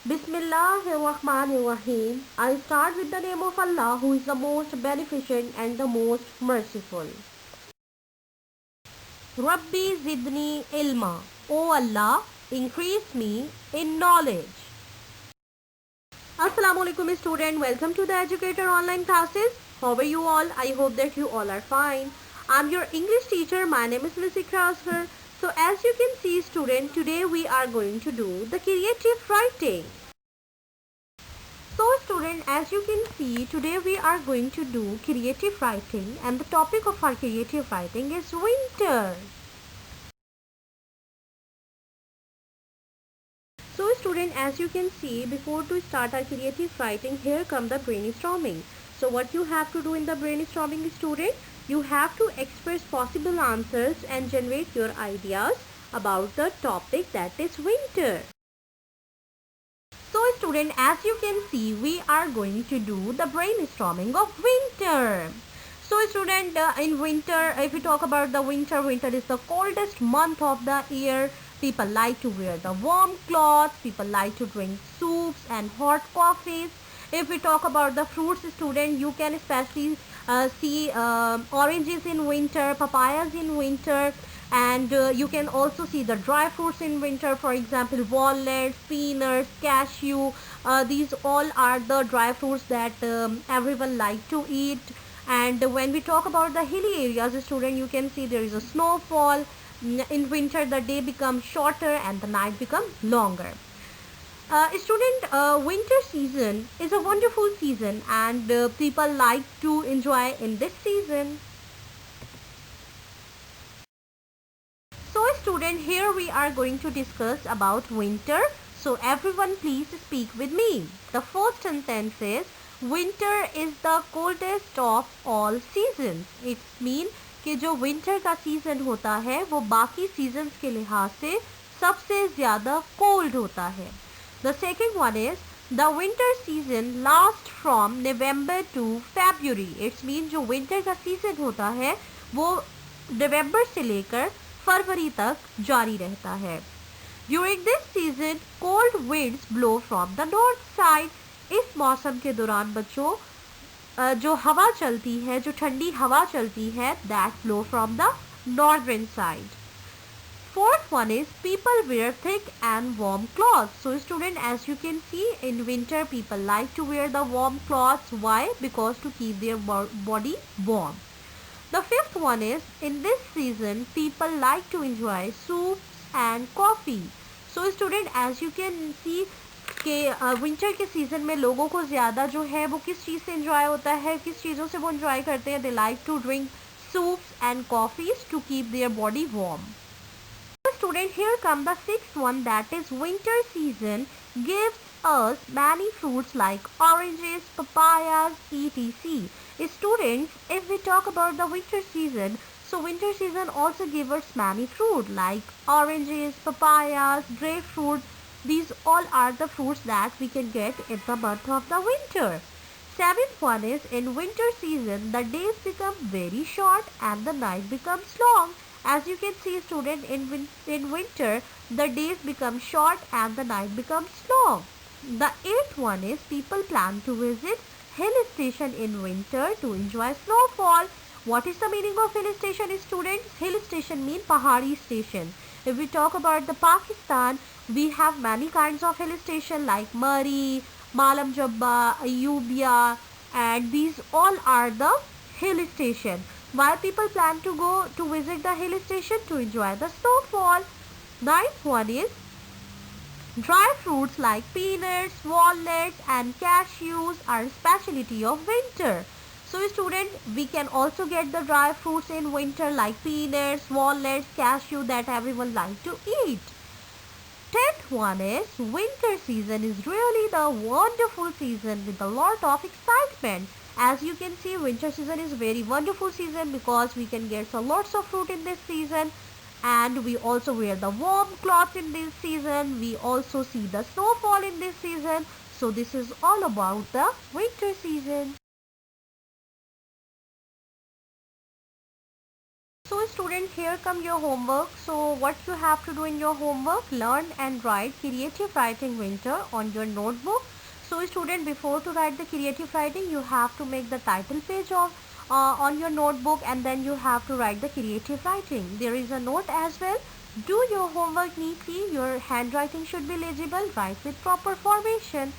Bismillahirrahmanirrahim. I start with the name of Allah, who is the most beneficent and the most merciful. Rabbi Zidni Ilma. O Allah, increase me in knowledge. Assalamu alaikum student. Welcome to the Educator online classes. How are you all? I hope that you all are fine. I'm your English teacher. My name is Lucy Krasver. So as you can see student, today we are going to do the creative writing. So student, as you can see, today we are going to do creative writing, and the topic of our creative writing is winter. So student, as you can see, before to start our creative writing, here come the brainstorming. So what you have to do in the brainstorming student, you have to express possible answers and generate your ideas about the topic that is winter. So student, as you can see, we are going to do the brainstorming of winter. So student, in winter, if we talk about the winter, winter is the coldest month of the year. People like to wear the warm clothes. People like to drink soups and hot coffees. If we talk about the fruits student, you can especially see oranges in winter, papayas in winter, and you can also see the dry fruits in winter, for example walnuts, peanuts, cashew. These all are the dry fruits that everyone like to eat. And when we talk about the hilly areas student, you can see there is a snowfall. In winter the day becomes shorter and the night becomes longer. Winter season is a wonderful season, and people like to enjoy in this season. So student, here we are going to discuss about winter. So everyone please speak with me. The first sentence is, winter is the coldest of all seasons. It means कि जो winter का season होता है वो बाकी seasons के लिहाज से सबसे ज़्यादा cold होता है. The second one is, the winter season lasts from November to February. It means जो winter का season होता है वो नवंबर से लेकर फरवरी तक जारी रहता है. During this season, cold winds blow from the north side. इस मौसम के दौरान बच्चों जो हवा चलती है, जो ठंडी हवा चलती है, that blow from the northern side. Fourth one is, people wear thick and warm clothes. So student, as you can see, in winter people like to wear the warm clothes. Why? Because to keep their body warm. The fifth one is, in this season people like to enjoy soups and coffee. So student, as you can see कि winter के season में लोगों को ज़्यादा जो है वो किस चीज़ से enjoy होता है, किस चीज़ों से वो enjoy करते हैं. They like to drink soups and coffees to keep their body warm. Student, here come the sixth one, that is winter season gives us many fruits like oranges, papayas, etc. Students, if we talk about the winter season, so winter season also gives us many fruit like oranges, papayas, grapefruit. These all are the fruits that we can get in the month of the winter. Seventh one is, in winter season the days become very short and the night becomes long. As you can see student, in winter the days become short and the night becomes long. The eighth one is, people plan to visit hill station in winter to enjoy snowfall. What is the meaning of hill station students? Hill station mean pahari station. If we talk about the Pakistan, we have many kinds of hill station like Murree, Malam Jabba, Ayubia, and these all are the hill station. Why people plan to go to visit the hill station? To enjoy the snowfall. Ninth one is, dry fruits like peanuts, walnuts and cashews are specialty of winter. So student, we can also get the dry fruits in winter like peanuts, walnuts, cashew that everyone like to eat. 10th one is, winter season is really the wonderful season with a lot of excitement. As you can see, winter season is very wonderful season because we can get some lots of fruit in this season, and we also wear the warm clothes in this season. We also see the snowfall in this season. So this is all about the winter season. So student, here come your homework. So what you have to do in your homework, learn and write creative writing winter on your notebook. So student, before to write the creative writing, you have to make the title page of on your notebook, and then you have to write the creative writing. There is a note as well. Do your homework neatly. Your handwriting should be legible. Write with proper formation.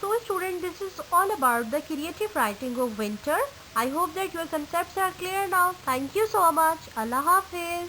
So student, this is all about the creative writing of winter. I hope that your concepts are clear now. Thank you so much. Allah Hafiz.